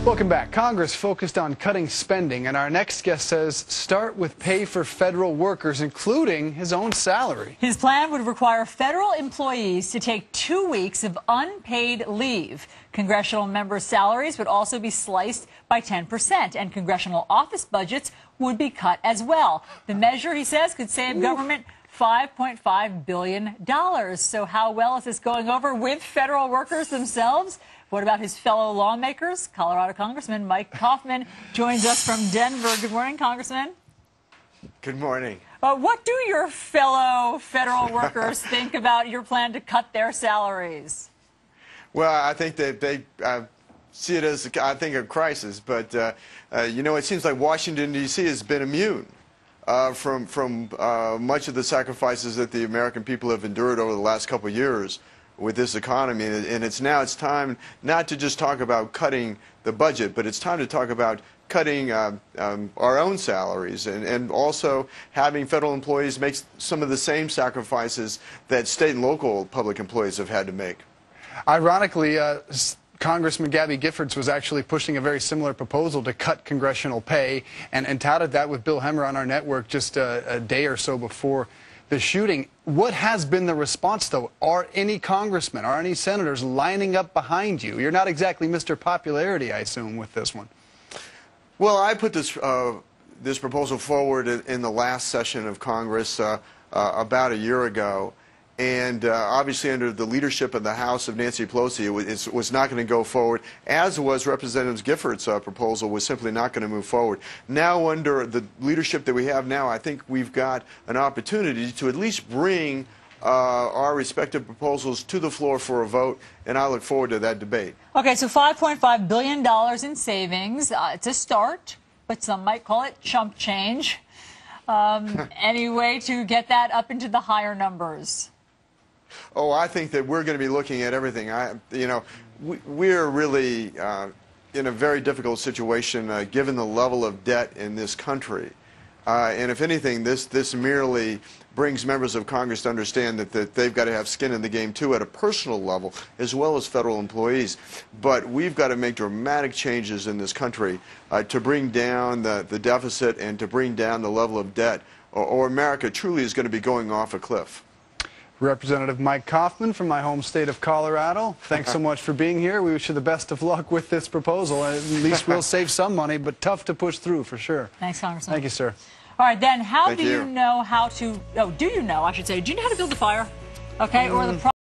Welcome back. Congress focused on cutting spending, and our next guest says start with pay for federal workers, including his own salary. His plan would require federal employees to take 2 weeks of unpaid leave. Congressional members' salaries would also be sliced by 10%, and congressional office budgets would be cut as well. The measure, he says, could save government $5.5 billion. So how well is this going over with federal workers themselves? What about his fellow lawmakers? Colorado Congressman Mike Coffman joins us from Denver. Good morning, Congressman. Good morning. What do your fellow federal workers think about your plan to cut their salaries? Well, I think that they see it as, a crisis. But, you know, it seems like Washington, D.C. has been immune from much of the sacrifices that the American people have endured over the last couple of years with this economy. And it's time not to just talk about cutting the budget, but it's time to talk about cutting our own salaries and also having federal employees make some of the same sacrifices that state and local public employees have had to make. Ironically, Congressman Gabby Giffords was actually pushing a very similar proposal to cut congressional pay and touted that with Bill Hemmer on our network just a day or so before the shooting. What has been the response, though? Are any congressmen, are any senators lining up behind you? You're not exactly Mr. Popularity, I assume, with this one. Well, I put this proposal forward in the last session of Congress about a year ago. And obviously under the leadership of the House of Nancy Pelosi, it was not going to go forward, as was Representative Giffords' proposal was simply not going to move forward. Now under the leadership that we have now, I think we've got an opportunity to at least bring our respective proposals to the floor for a vote, and I look forward to that debate. Okay, so $5.5 billion in savings. It's a start, but some might call it chump change. Any way to get that up into the higher numbers? Oh, I think that we're going to be looking at everything. We're really in a very difficult situation given the level of debt in this country. And if anything, this merely brings members of Congress to understand that they've got to have skin in the game, too, at a personal level, as well as federal employees. But we've got to make dramatic changes in this country to bring down the deficit and to bring down the level of debt, or America truly is going to be going off a cliff. Representative Mike Coffman from my home state of Colorado, thanks so much for being here. We wish you the best of luck with this proposal. At least we'll save some money, but tough to push through for sure. Thanks, Congressman. Thank you, sir. All right, then, do you know how to, I should say, do you know how to build a fire? Okay, or the